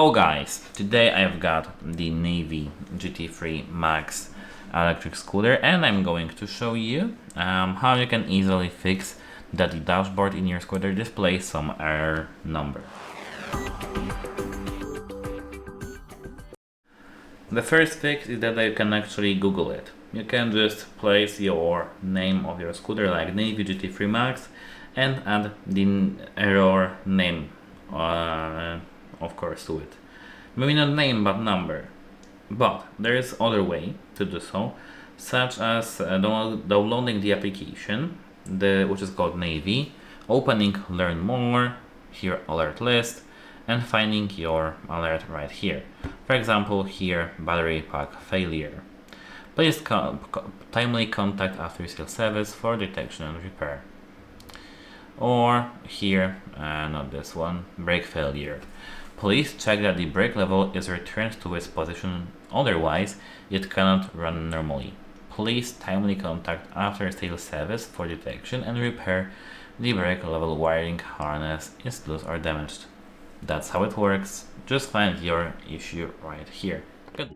Hello guys, today I've got the NAVEE GT3 Max electric scooter and I'm going to show you how you can easily fix that the dashboard in your scooter displays some error number. The first fix is that you can actually Google it. You can just place your name of your scooter like NAVEE GT3 Max and add the error name of course to it. Maybe not name but number. But there is other way to do so, such as downloading the application, which is called NAVEE, opening Learn More, here Alert List, and finding your alert right here. For example, here battery pack failure. Please timely contact after sale service for detection and repair. Or here, not this one, brake failure. Please check that the brake level is returned to its position, otherwise it cannot run normally. Please timely contact after sales service for detection and repair the brake level wiring harness is loose or damaged. That's how it works. Just find your issue right here. Good.